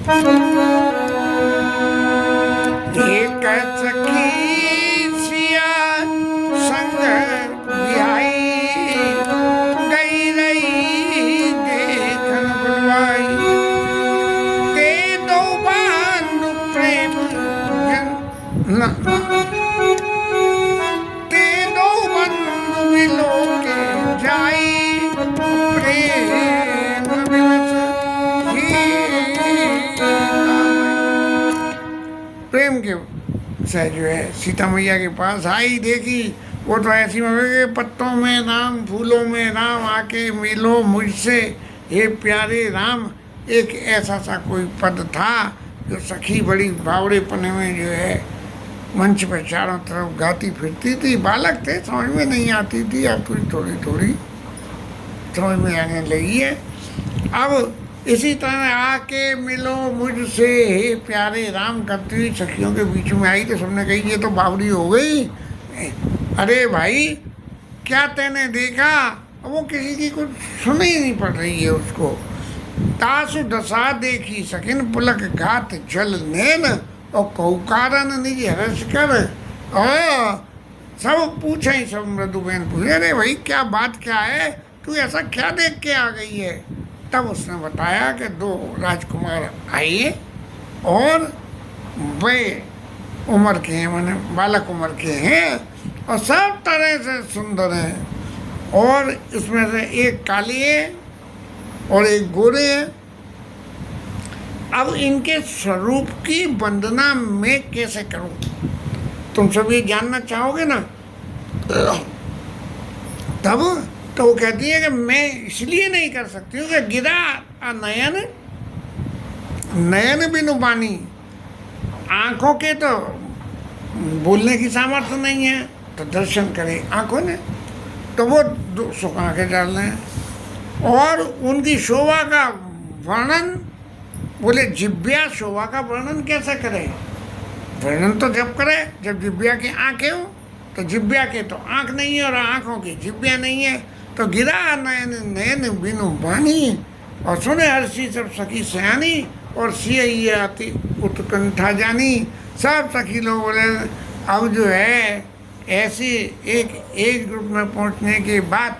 एक सखी सिया संग बिहाई, गई रही देखन बुलवाई। ते दो बांधु प्रेम जन ते दो बंधु मिलो के जाई, प्रेम विवश ही प्रेम के से जो है सीता मैया के पास आई। देखी वो तो ऐसी में पत्तों में राम, फूलों में राम, आके मिलो मुझसे हे प्यारे राम। एक ऐसा सा कोई पद था जो सखी बड़ी बावड़े पने में जो है मंच पर चारों तरफ गाती फिरती थी। बालक थे, समझ में नहीं आती थी, अब कुछ थोड़ी थोड़ी समझ में आने लगी है। अब इसी तरह आके मिलो मुझसे हे प्यारे राम करती हुई सखियों के बीच में आई तो सबने कही ये तो बावड़ी हो गई। अरे भाई क्या तैने देखा? अब वो किसी की कुछ सुन ही नहीं पड़ रही है उसको। तासु दशा देखी सकिन पुलक घात जल नैन, और कौकारन निज हर्ष कर। सब पूछे ही, सब मृदुबेन पूछे अरे भाई क्या बात क्या है, तू ऐसा क्या देख के आ गई है? तब उसने बताया कि दो राजकुमार आए और वे उम्र के हैं, मैंने बालक उम्र के हैं और सब तरह से सुंदर हैं। और इसमें से एक काली है और एक गोरे हैं। अब इनके स्वरूप की वंदना मैं कैसे करूं? तुम सब ये जानना चाहोगे ना? तब तो वो कहती है कि मैं इसलिए नहीं कर सकती हूँ कि गिरा नयन, नयन बिनु बानी, आंखों के तो बोलने की सामर्थ्य नहीं है, तो दर्शन करे आंखों ने, तो वो सुख आंखें डाल रहे हैं। और उनकी शोभा का वर्णन, बोले जिब्या शोभा का वर्णन कैसे करे? वर्णन तो जब करे जब जिब्या की आंखें हो, तो जिब्या के तो आंख नहीं है और आंखों की जिब्या नहीं है। तो गिरा नयन नयन बिनु बानी, और सुने हर्षी सब सखी सयानी, और सिय आती उत्कंठा जानी। सब सखी लोग बोले अब जो है ऐसी एक ग्रुप में पहुंचने के बाद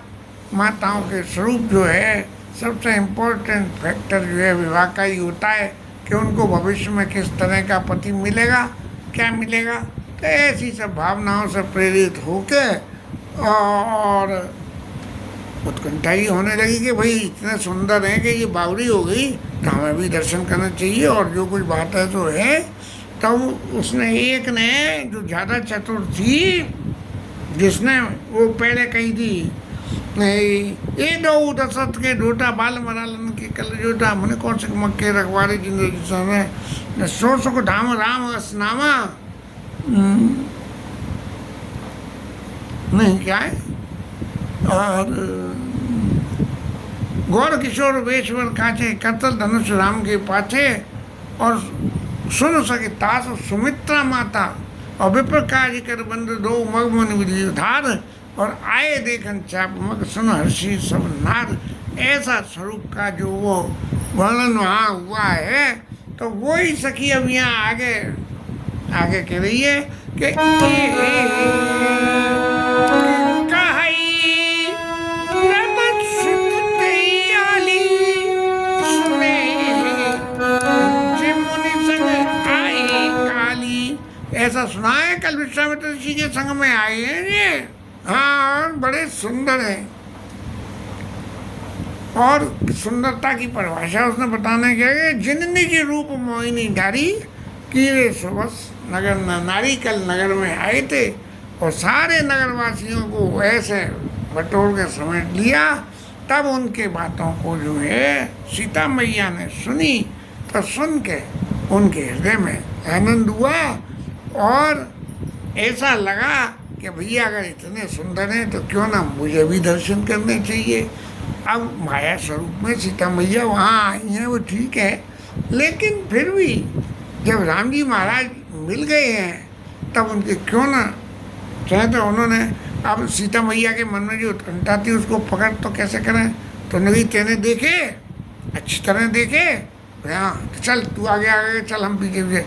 माताओं के स्वरूप जो है सबसे इम्पोर्टेंट फैक्टर जो है विवाह का ही होता है कि उनको भविष्य में किस तरह का पति मिलेगा, क्या मिलेगा। तो ऐसी सब भावनाओं से प्रेरित होके और उत्कंठा ही होने लगी कि भाई इतने सुंदर हैं कि ये बावड़ी हो गई तो हमें भी दर्शन करना चाहिए। और जो कुछ बात है तो है। तब उसने एक ने जो ज़्यादा चतुर थी, जिसने वो पहले कही थी ये दो दशरथ के ढोटा बाल मरालन के कल जोटा मन कौशिक मक्के रखवारी जिंदगी सो सुख धाम राम असनामा। नहीं क्या है, और गौर किशोर वेश्वर काचे कतल धनुष राम के पाछे, और सुन सके तास सुमित्रा माता, और विप्र कार्य कर बंद दो मगमन विधि धार, और आए देखन चाप मग सुन हर्षी सब नार। ऐसा स्वरूप का जो वो वर्णन वहाँ हुआ है, तो वो ही सखी अब यहाँ आगे आगे कह रही है कि ऐसा सुना है कल विश्वामित्र ऋषि के संग में आए हैं ये। हाँ, बड़े सुंदर हैं। और सुंदरता की परिभाषा उसने बताने के जिन निज रूप मोहिनी धारी कीरे सुबस नगर नारी कल नगर में आए थे, और सारे नगरवासियों को ऐसे बटोर के समेट लिया। तब उनके बातों को जो है सीता मैया ने सुनी, तो सुन के उनके हृदय में आनंद हुआ और ऐसा लगा कि भैया अगर इतने सुंदर हैं तो क्यों ना मुझे भी दर्शन करने चाहिए। अब माया स्वरूप में सीता मैया वहाँ आई हैं, वो ठीक है, लेकिन फिर भी जब राम जी महाराज मिल गए हैं तब उनके क्यों ना चाहे। तो उन्होंने अब सीता मैया के मन में जो उत्कंठा थी उसको पकड़ तो कैसे करें। तो नहीं तेने देखे, अच्छी तरह देखे, हाँ तो चल तू आगे आगे चल, हम पीछे पीछे।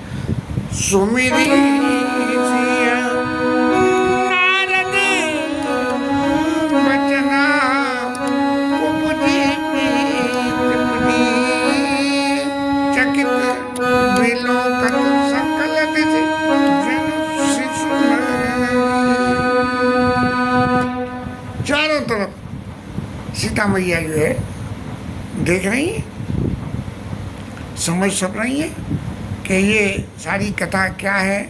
सुमिरी सिया नारद बचना उपजी प्रीत पुनी, चकित विलोकन सकल दिश जन शिशु नरी। चारों तरफ सीता मैया जो है देख रही है, समझ सब रही है कि ये सारी कथा क्या है।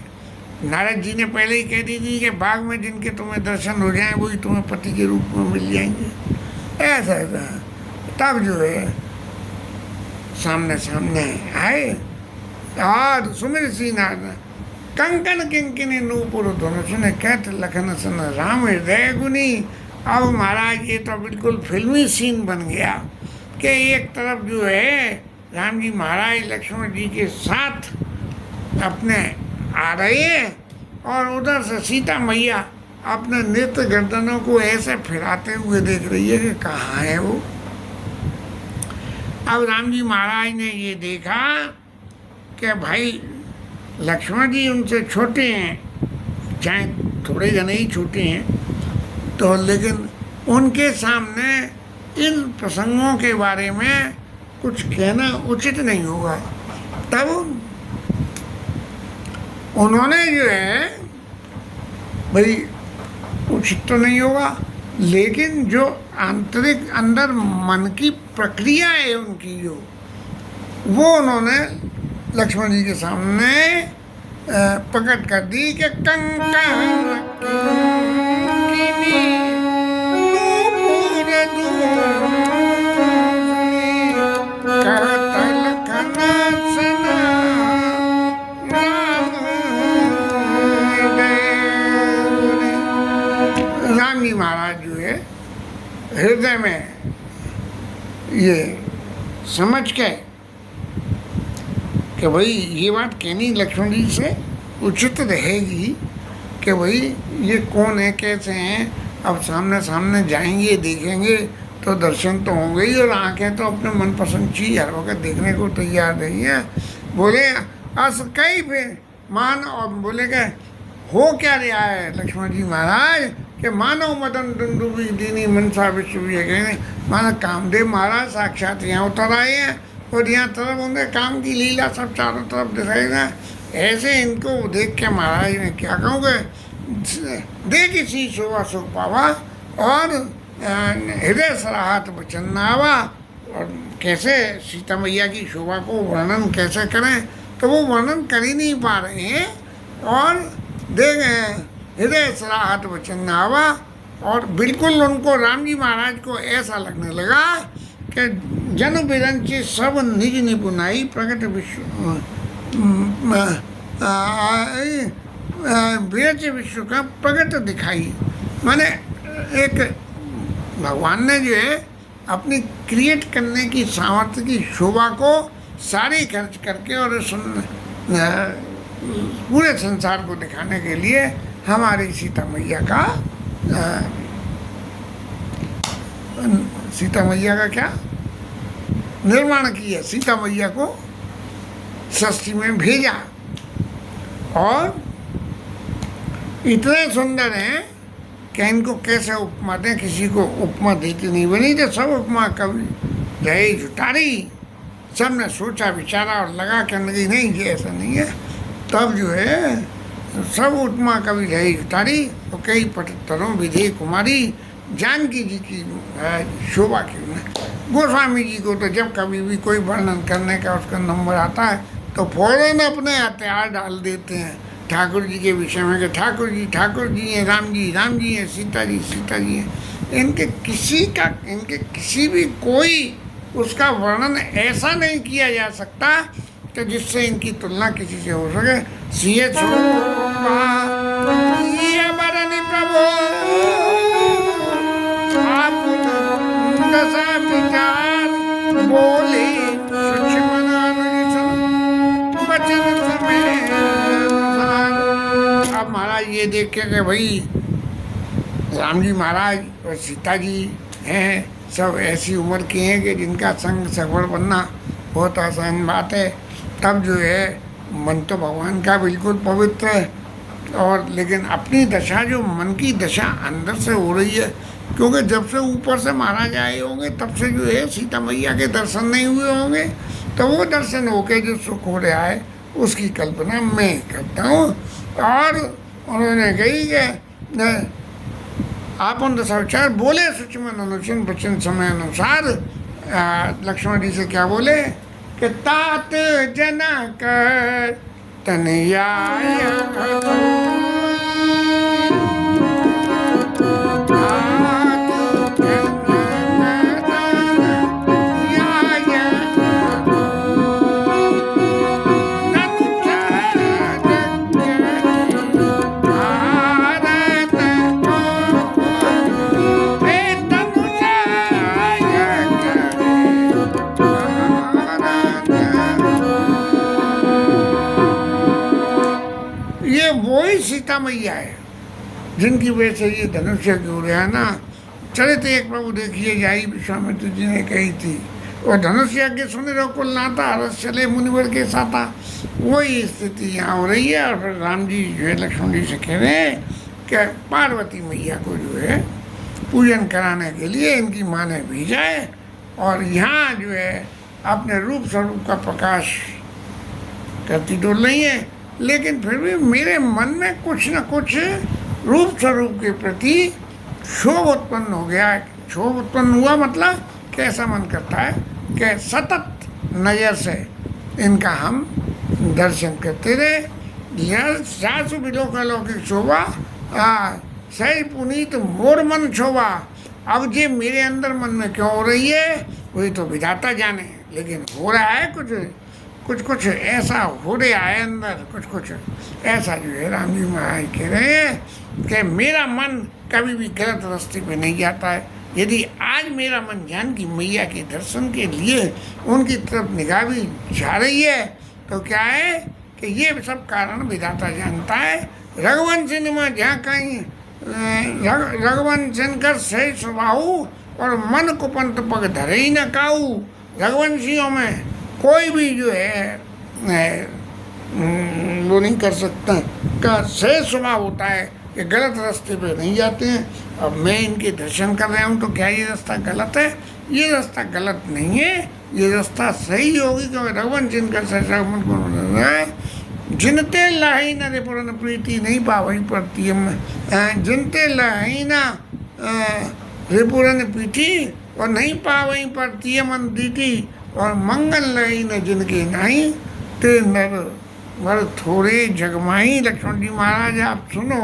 नारद जी ने पहले ही कह दी थी कि बाग में जिनके तुम्हें दर्शन हो जाएं वही तुम्हें पति के रूप में मिल जाएंगे, ऐसा ऐसा। तब जो है सामने सामने आए और सुमिर सी नारद कंकन किंकिनी नूपुर धुन सुने कहत लखन सन राम हृदय गुनी। अब महाराज ये तो बिल्कुल फिल्मी सीन बन गया कि एक तरफ जो है राम जी महाराज लक्ष्मण जी के साथ अपने आ रहे हैं और उधर से सीता मैया अपने नेत्र गर्दनों को ऐसे फिराते हुए देख रही है कि कहाँ है वो। अब राम जी महाराज ने ये देखा कि भाई लक्ष्मण जी उनसे छोटे हैं, चाहे थोड़े जने ही छोटे हैं तो, लेकिन उनके सामने इन प्रसंगों के बारे में कुछ कहना उचित नहीं होगा। तब उन्होंने जो है भाई उचित तो नहीं होगा, लेकिन जो आंतरिक अंदर मन की प्रक्रिया है उनकी जो, वो उन्होंने लक्ष्मण जी के सामने प्रकट कर दी कि राम जी महाराज जो है हृदय में ये समझ के कि भाई ये बात कहनी लक्ष्मण जी से उचित रहेगी कि भाई ये कौन है, कैसे हैं। अब सामने सामने जाएंगे देखेंगे तो दर्शन तो होंगे ही, और आंखें तो अपने मनपसंद चीज़ हर वक्त देखने को तैयार नहीं है। बोले अस कई पे मान, और बोले कि हो क्या रहा है लक्ष्मण जी महाराज कि मानव मदन दुंदुबी दीनी मनसा विश्व कहने, माना कामदेव महाराज साक्षात यहाँ उतर आए हैं और यहाँ तरफ होंगे काम की लीला सब चारों तरफ दिखाई ना। ऐसे इनको देख के महाराज ने क्या कहूँगे, दे किसी शोभा सुख पावा और हृदय सराहत वचन आवा। और कैसे सीता मैया की शोभा को वर्णन कैसे करें, तो वो वर्णन कर ही नहीं पा रहे हैं। और देख हृदय सराहत वचन आवा, और बिल्कुल उनको राम जी महाराज को ऐसा लगने लगा कि जन बिरंची सब निज निपुनाई प्रकट विश्व विरच विश्व का प्रकट दिखाई। माने एक भगवान ने जो है अपनी क्रिएट करने की सामर्थ्य की शोभा को सारी खर्च करके और पूरे संसार को दिखाने के लिए हमारी सीता मैया का क्या निर्माण किया, सीता मैया को सृष्टि में भेजा। और इतने सुंदर हैं कि इनको कैसे उपमा दें, किसी को उपमा देती नहीं बनी। तो सब उपमा कवि रहे जुटारी, सब ने सोचा विचारा और लगा कहने की नहीं जी ऐसा नहीं है। तब जो है सब उपमा कवि रहे जुटारी, तो कई पठतरों विधि कुमारी जानकी जी की शोभा की। गोस्वामी जी को तो जब कभी भी कोई वर्णन करने का उसका नंबर आता है तो फौरन अपने हथियार डाल देते हैं ठाकुर जी के विषय में कि ठाकुर जी हैं, राम जी हैं, सीता जी हैं। इनके किसी भी कोई उसका वर्णन ऐसा नहीं किया जा सकता कि जिससे इनकी तुलना किसी से हो सके। सीए प्रभु आप दशा विचार बोले वचन समय। अब महाराज ये देख के भाई राम जी महाराज और सीता जी हैं, सब ऐसी उम्र के हैं कि जिनका संग सगवड़ बनना बहुत आसान बात है। तब जो है मन तो भगवान का बिल्कुल पवित्र है, और लेकिन अपनी दशा, जो मन की दशा अंदर से हो रही है, क्योंकि जब से ऊपर से महाराज आए होंगे तब से जो है सीता मैया के दर्शन नहीं हुए होंगे, तो वो दर्शन होके जो सुख हो रहा है उसकी कल्पना मैं करता हूँ। और उन्होंने कही कि आप उन दशावचार बोले सुचमन अनुचन वचन समय अनुसार। लक्ष्मण जी से क्या बोले कि तात जनक तनयाय ये वही सीता मैया है जिनकी वजह से ये धनुष्य की हो रहा है ना। चरित एक प्रभु देखिए जाई विश्वामित्र जी ने कही थी, और धनुष्य के सुन रहे कुल नाता हरस चले मुनिवर के साथा। वही स्थिति यहाँ हो रही है। और फिर राम जी जो है लक्ष्मण जी से कह रहे हैं कि पार्वती मैया को जो है पूजन कराने के लिए इनकी माँ ने भेजा है, और यहाँ जो है अपने रूप स्वरूप का प्रकाश करती तो नहीं है, लेकिन फिर भी मेरे मन में कुछ न कुछ रूप स्वरूप के प्रति क्षोभ उत्पन्न हो गया है। क्षोभ उत्पन्न हुआ मतलब कैसा मन करता है कि सतत नज़र से इनका हम दर्शन करते रहे। यह सासु विलोकलौकिक शोभा सही पुनीत मोर मन शोभा। अब ये मेरे अंदर मन में क्यों हो रही है वही तो विधाता जाने, लेकिन हो रहा है कुछ ऐसा हो रहा है अंदर, कुछ ऐसा जो है राम जी महाराज कह रहे हैं कि मेरा मन कभी भी गलत रास्ते पे नहीं जाता है। यदि आज मेरा मन जानकी मैया के दर्शन के लिए उनकी तरफ निगाह भी जा रही है तो क्या है कि ये सब कारण विधाता जानता है। रघुवंश में जहाँ कहीं रघुवंशन कर सही स्वभाव और मन को पंत पग धरे ही न काऊ। रघुवंशियों में कोई भी जो है वो नहीं कर सकता का सही स्वभाव होता है कि गलत रास्ते पे नहीं जाते हैं। अब मैं इनके दर्शन कर रहा हूँ तो क्या ये रास्ता गलत है? ये रास्ता गलत नहीं है, ये रास्ता सही होगी, क्योंकि रघुवंश इनका सचा मन को जिनते लाही न रिपुरन प्रीति नहीं पावई पड़ती है। जिनते लाही ना रिपुरन प्रीति और नहीं पावई पड़ती है मन दीदी, और मंगल लई न जिनके नहीं ते नर वर थोड़े जगमाई। लक्ष्मण जी महाराज आप सुनो,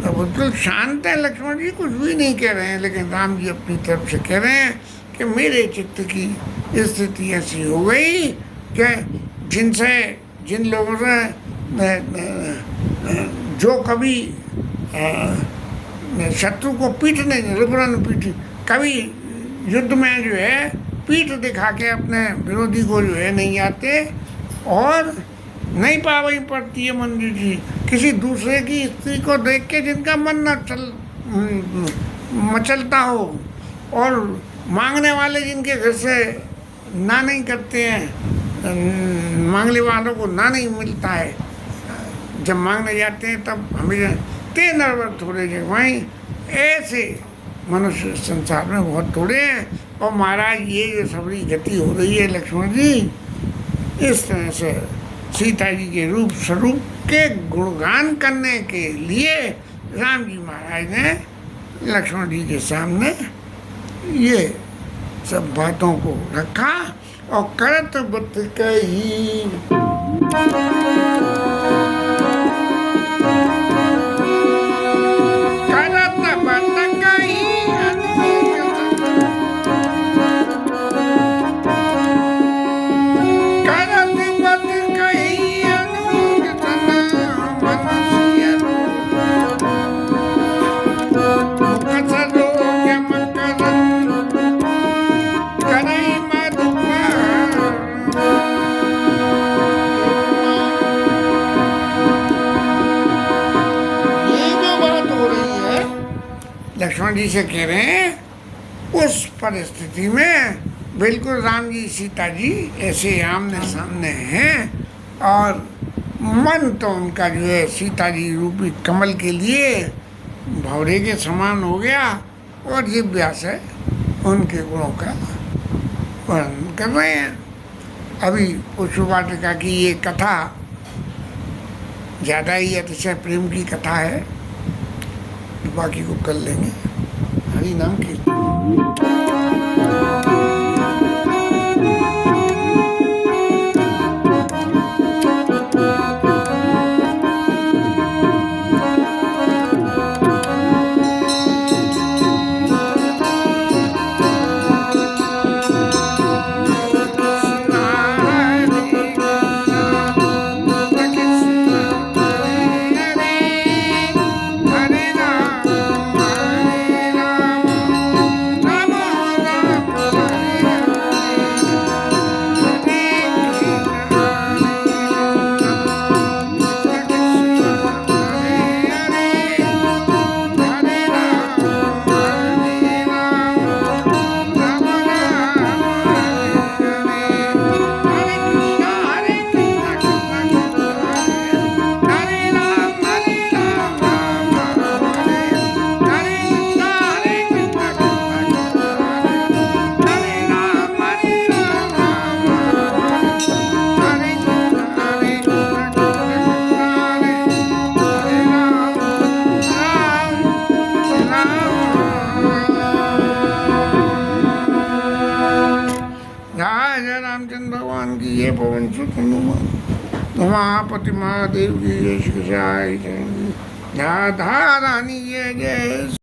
तो बिल्कुल शांत है लक्ष्मण जी, कुछ भी नहीं कह रहे हैं, लेकिन राम जी अपनी तरफ से कह रहे हैं कि मेरे चित्त की स्थिति ऐसी हो गई कि जिन लोगों से जो कभी शत्रु को पीटने रिपुरन पीटी, कभी युद्ध में जो है पीठ दिखा के अपने विरोधी को जो है नहीं आते, और नहीं पावई पड़ती है मंजू जी किसी दूसरे की स्त्री को देख के जिनका मन न मचलता हो, और मांगने वाले जिनके घर से ना नहीं करते हैं, मांगने वालों को ना नहीं मिलता है, जब मांगने जाते हैं तब हमेशा ते नरवर थोड़े जगवाई। ऐसे मनुष्य संसार में बहुत थोड़े हैं। और महाराज ये जो सबरी गति हो रही है लक्ष्मण जी, इस तरह से सीता जी के रूप स्वरूप के गुणगान करने के लिए राम जी महाराज ने लक्ष्मण जी के सामने ये सब बातों को रखा। और करत बत कही लक्ष्मण जी से कह रहे हैं उस परिस्थिति में बिल्कुल राम जी सीता जी ऐसे आमने सामने हैं और मन तो उनका जो है सीता जी रूपी कमल के लिए भंवरे के समान हो गया और जिज्ञासा से उनके गुणों का वर्णन कर रहे हैं। अभी पुष्प वाटिका की ये कथा ज़्यादा ही अतिशय प्रेम की कथा है, तो बाकी को कर लेंगे। हरि नाम की रामचंद्र भगवान की ये पवन सुत हनुमान उमापति महादेव की जय श्री राधा रानी जय जय।